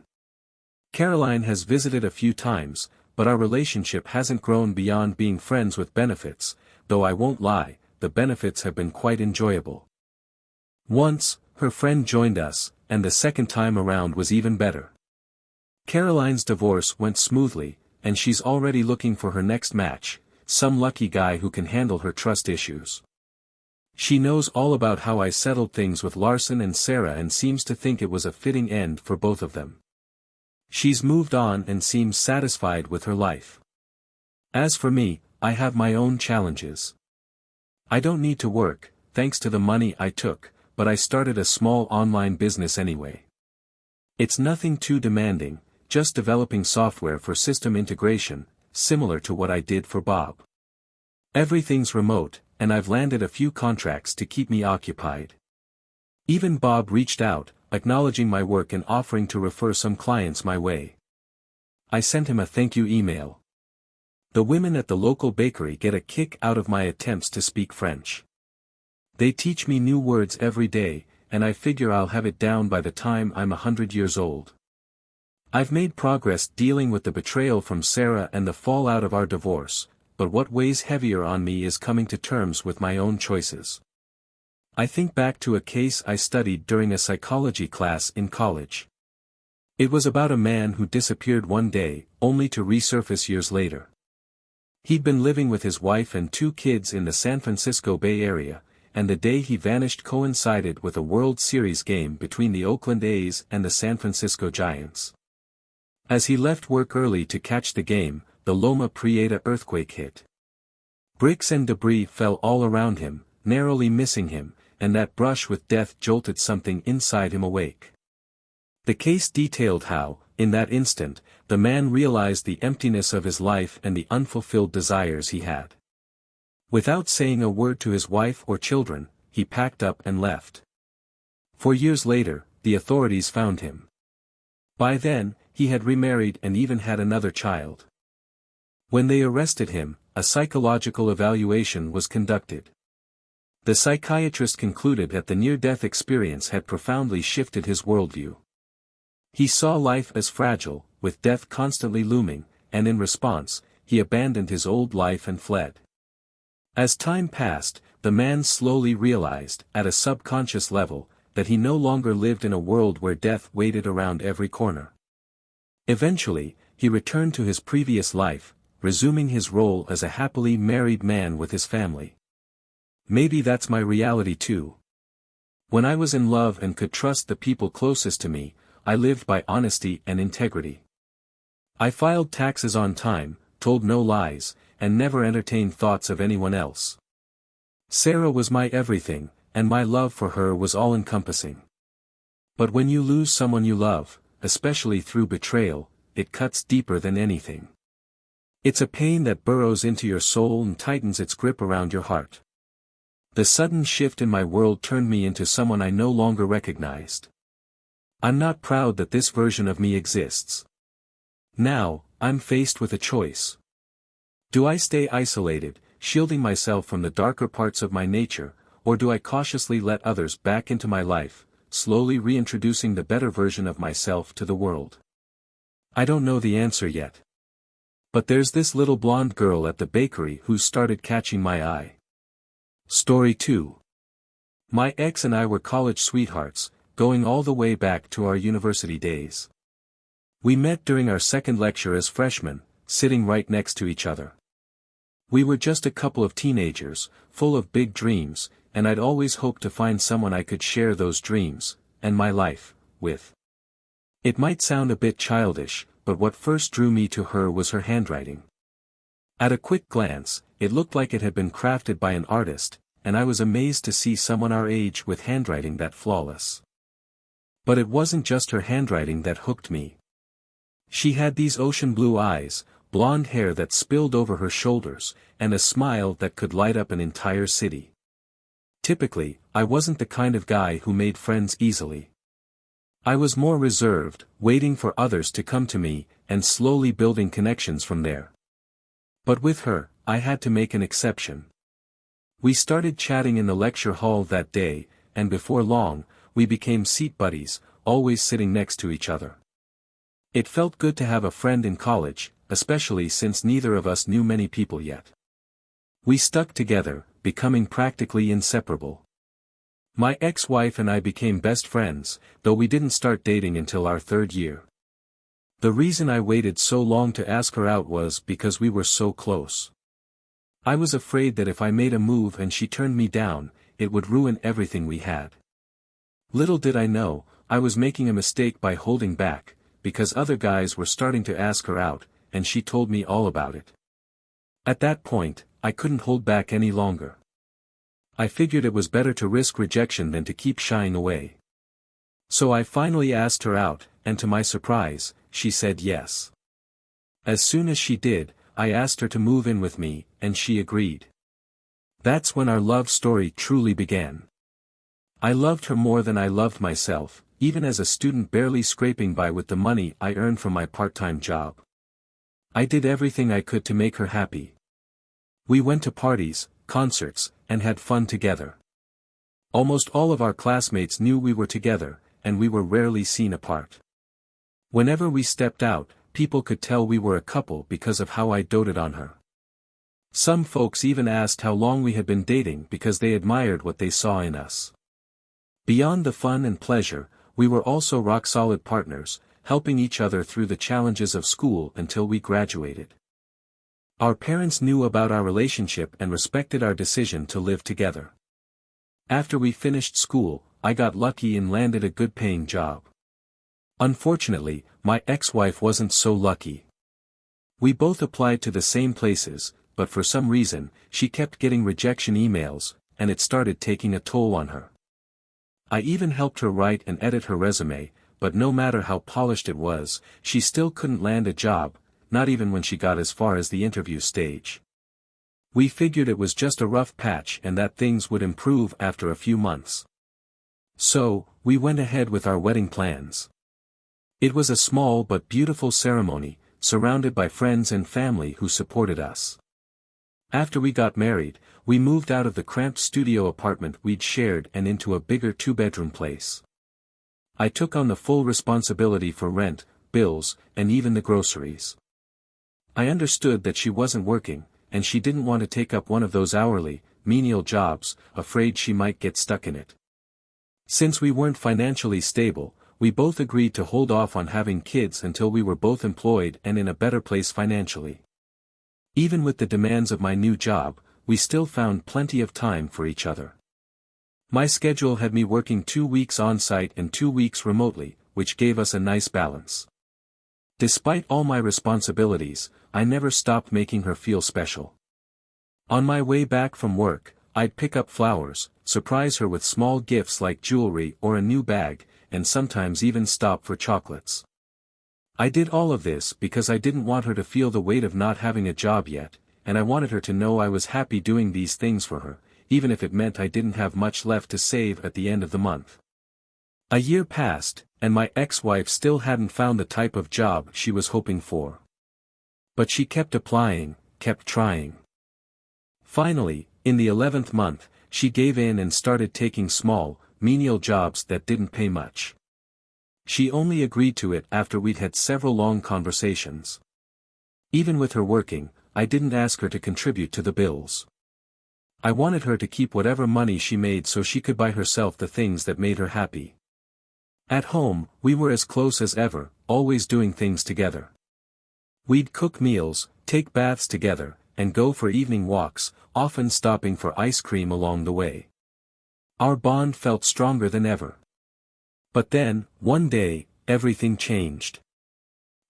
Caroline has visited a few times, but our relationship hasn't grown beyond being friends with benefits, though I won't lie, the benefits have been quite enjoyable. Once, her friend joined us, and the second time around was even better. Caroline's divorce went smoothly, and she's already looking for her next match, some lucky guy who can handle her trust issues. She knows all about how I settled things with Larson and Sarah and seems to think it was a fitting end for both of them. She's moved on and seems satisfied with her life. As for me, I have my own challenges. I don't need to work, thanks to the money I took, but I started a small online business anyway. It's nothing too demanding, just developing software for system integration, similar to what I did for Bob. Everything's remote, and I've landed a few contracts to keep me occupied. Even Bob reached out, acknowledging my work and offering to refer some clients my way. I sent him a thank you email. The women at the local bakery get a kick out of my attempts to speak French. They teach me new words every day, and I figure I'll have it down by the time I'm 100 years old. I've made progress dealing with the betrayal from Sarah and the fallout of our divorce, but what weighs heavier on me is coming to terms with my own choices. I think back to a case I studied during a psychology class in college. It was about a man who disappeared one day, only to resurface years later. He'd been living with his wife and 2 kids in the San Francisco Bay Area, and the day he vanished coincided with a World Series game between the Oakland A's and the San Francisco Giants. As he left work early to catch the game, the Loma Prieta earthquake hit. Bricks and debris fell all around him, narrowly missing him, and that brush with death jolted something inside him awake. The case detailed how, in that instant, the man realized the emptiness of his life and the unfulfilled desires he had. Without saying a word to his wife or children, he packed up and left. 4 years later, the authorities found him. By then, he had remarried and even had another child. When they arrested him, a psychological evaluation was conducted. The psychiatrist concluded that the near-death experience had profoundly shifted his worldview. He saw life as fragile, with death constantly looming, and in response, he abandoned his old life and fled. As time passed, the man slowly realized, at a subconscious level, that he no longer lived in a world where death waited around every corner. Eventually, he returned to his previous life, resuming his role as a happily married man with his family. Maybe that's my reality too. When I was in love and could trust the people closest to me, I lived by honesty and integrity. I filed taxes on time, told no lies, and never entertained thoughts of anyone else. Sarah was my everything, and my love for her was all-encompassing. But when you lose someone you love, especially through betrayal, it cuts deeper than anything. It's a pain that burrows into your soul and tightens its grip around your heart. The sudden shift in my world turned me into someone I no longer recognized. I'm not proud that this version of me exists. Now, I'm faced with a choice. Do I stay isolated, shielding myself from the darker parts of my nature, or do I cautiously let others back into my life, slowly reintroducing the better version of myself to the world? I don't know the answer yet. But there's this little blonde girl at the bakery who started catching my eye. Story 2. My ex and I were college sweethearts, going all the way back to our university days. We met during our second lecture as freshmen, sitting right next to each other. We were just a couple of teenagers, full of big dreams, and I'd always hoped to find someone I could share those dreams, and my life, with. It might sound a bit childish, but what first drew me to her was her handwriting. At a quick glance, it looked like it had been crafted by an artist, and I was amazed to see someone our age with handwriting that flawless. But it wasn't just her handwriting that hooked me. She had these ocean blue eyes, blonde hair that spilled over her shoulders, and a smile that could light up an entire city. Typically, I wasn't the kind of guy who made friends easily. I was more reserved, waiting for others to come to me, and slowly building connections from there. But with her, I had to make an exception. We started chatting in the lecture hall that day, and before long, we became seat buddies, always sitting next to each other. It felt good to have a friend in college, especially since neither of us knew many people yet. We stuck together, becoming practically inseparable. My ex-wife and I became best friends, though we didn't start dating until our third year. The reason I waited so long to ask her out was because we were so close. I was afraid that if I made a move and she turned me down, it would ruin everything we had. Little did I know, I was making a mistake by holding back, because other guys were starting to ask her out, and she told me all about it. At that point, I couldn't hold back any longer. I figured it was better to risk rejection than to keep shying away. So I finally asked her out, and to my surprise, she said yes. As soon as she did, I asked her to move in with me, and she agreed. That's when our love story truly began. I loved her more than I loved myself, even as a student barely scraping by with the money I earned from my part-time job. I did everything I could to make her happy. We went to parties, concerts, and had fun together. Almost all of our classmates knew we were together, and we were rarely seen apart. Whenever we stepped out, people could tell we were a couple because of how I doted on her. Some folks even asked how long we had been dating because they admired what they saw in us. Beyond the fun and pleasure, we were also rock-solid partners, helping each other through the challenges of school until we graduated. Our parents knew about our relationship and respected our decision to live together. After we finished school, I got lucky and landed a good-paying job. Unfortunately, my ex-wife wasn't so lucky. We both applied to the same places, but for some reason, she kept getting rejection emails, and it started taking a toll on her. I even helped her write and edit her resume, but no matter how polished it was, she still couldn't land a job, not even when she got as far as the interview stage. We figured it was just a rough patch and that things would improve after a few months. So, we went ahead with our wedding plans. It was a small but beautiful ceremony, surrounded by friends and family who supported us. After we got married, we moved out of the cramped studio apartment we'd shared and into a bigger two-bedroom place. I took on the full responsibility for rent, bills, and even the groceries. I understood that she wasn't working, and she didn't want to take up one of those hourly, menial jobs, afraid she might get stuck in it. Since we weren't financially stable, we both agreed to hold off on having kids until we were both employed and in a better place financially. Even with the demands of my new job, we still found plenty of time for each other. My schedule had me working 2 weeks on-site and 2 weeks remotely, which gave us a nice balance. Despite all my responsibilities, I never stopped making her feel special. On my way back from work, I'd pick up flowers, surprise her with small gifts like jewelry or a new bag, and sometimes even stop for chocolates. I did all of this because I didn't want her to feel the weight of not having a job yet, and I wanted her to know I was happy doing these things for her, even if it meant I didn't have much left to save at the end of the month. A year passed, and my ex-wife still hadn't found the type of job she was hoping for. But she kept applying, kept trying. Finally, in the 11th month, she gave in and started taking small, menial jobs that didn't pay much. She only agreed to it after we'd had several long conversations. Even with her working, I didn't ask her to contribute to the bills. I wanted her to keep whatever money she made so she could buy herself the things that made her happy. At home, we were as close as ever, always doing things together. We'd cook meals, take baths together, and go for evening walks, often stopping for ice cream along the way. Our bond felt stronger than ever. But then, one day, everything changed.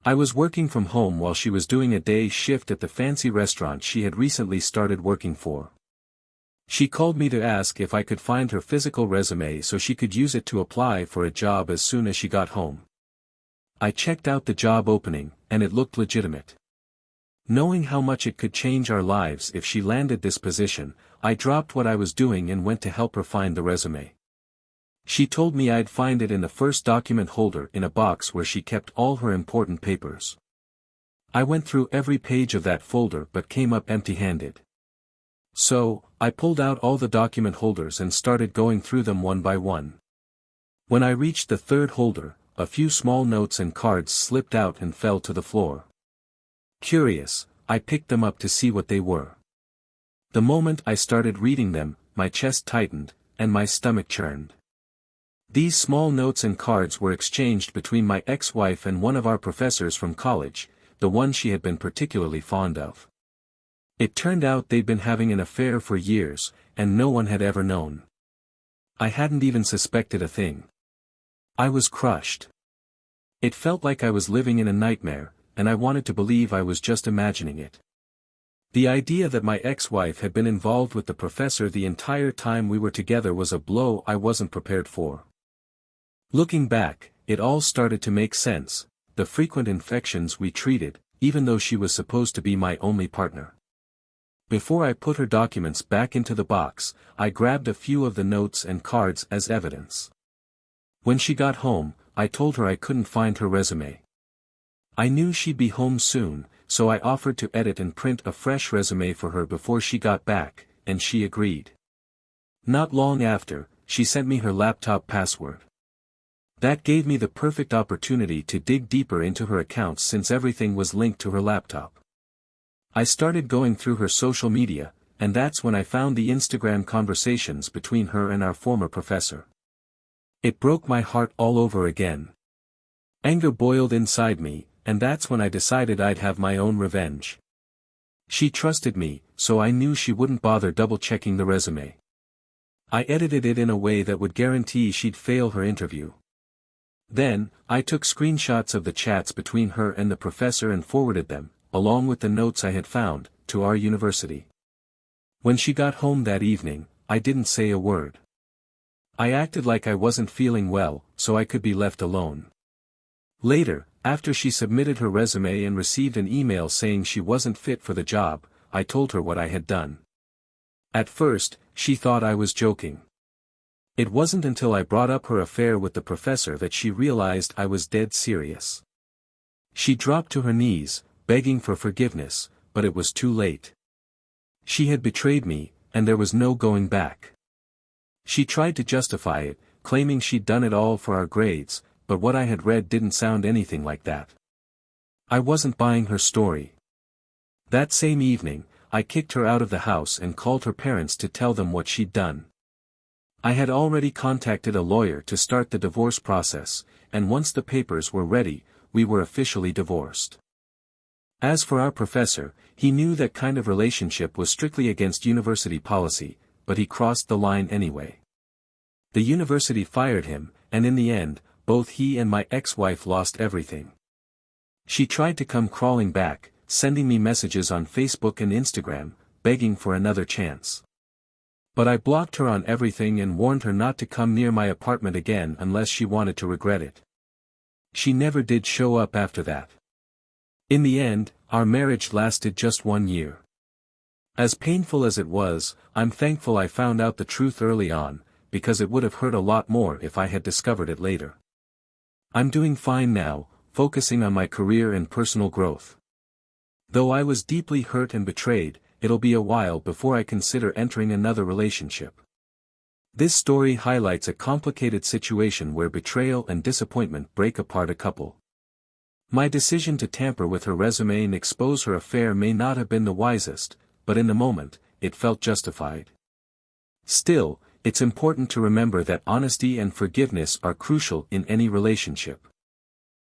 I was working from home while she was doing a day shift at the fancy restaurant she had recently started working for. She called me to ask if I could find her physical resume so she could use it to apply for a job as soon as she got home. I checked out the job opening, and it looked legitimate. Knowing how much it could change our lives if she landed this position, I dropped what I was doing and went to help her find the resume. She told me I'd find it in the first document holder in a box where she kept all her important papers. I went through every page of that folder but came up empty-handed. So, I pulled out all the document holders and started going through them one by one. When I reached the third holder, a few small notes and cards slipped out and fell to the floor. Curious, I picked them up to see what they were. The moment I started reading them, my chest tightened, and my stomach churned. These small notes and cards were exchanged between my ex-wife and one of our professors from college, the one she had been particularly fond of. It turned out they'd been having an affair for years, and no one had ever known. I hadn't even suspected a thing. I was crushed. It felt like I was living in a nightmare, and I wanted to believe I was just imagining it. The idea that my ex-wife had been involved with the professor the entire time we were together was a blow I wasn't prepared for. Looking back, it all started to make sense, the frequent infections we treated, even though she was supposed to be my only partner. Before I put her documents back into the box, I grabbed a few of the notes and cards as evidence. When she got home, I told her I couldn't find her resume. I knew she'd be home soon, so I offered to edit and print a fresh resume for her before she got back, and she agreed. Not long after, she sent me her laptop password. That gave me the perfect opportunity to dig deeper into her accounts since everything was linked to her laptop. I started going through her social media, and that's when I found the Instagram conversations between her and our former professor. It broke my heart all over again. Anger boiled inside me, and that's when I decided I'd have my own revenge. She trusted me, so I knew she wouldn't bother double-checking the resume. I edited it in a way that would guarantee she'd fail her interview. Then, I took screenshots of the chats between her and the professor and forwarded them, along with the notes I had found, to our university. When she got home that evening, I didn't say a word. I acted like I wasn't feeling well, so I could be left alone. Later, after she submitted her resume and received an email saying she wasn't fit for the job, I told her what I had done. At first, she thought I was joking. It wasn't until I brought up her affair with the professor that she realized I was dead serious. She dropped to her knees, begging for forgiveness, but it was too late. She had betrayed me, and there was no going back. She tried to justify it, claiming she'd done it all for our grades, but what I had read didn't sound anything like that. I wasn't buying her story. That same evening, I kicked her out of the house and called her parents to tell them what she'd done. I had already contacted a lawyer to start the divorce process, and once the papers were ready, we were officially divorced. As for our professor, he knew that kind of relationship was strictly against university policy, but he crossed the line anyway. The university fired him, and in the end, both he and my ex-wife lost everything. She tried to come crawling back, sending me messages on Facebook and Instagram, begging for another chance. But I blocked her on everything and warned her not to come near my apartment again unless she wanted to regret it. She never did show up after that. In the end, our marriage lasted just 1 year. As painful as it was, I'm thankful I found out the truth early on, because it would have hurt a lot more if I had discovered it later. I'm doing fine now, focusing on my career and personal growth. Though I was deeply hurt and betrayed, it'll be a while before I consider entering another relationship. This story highlights a complicated situation where betrayal and disappointment break apart a couple. My decision to tamper with her resume and expose her affair may not have been the wisest, but in the moment, it felt justified. Still, it's important to remember that honesty and forgiveness are crucial in any relationship.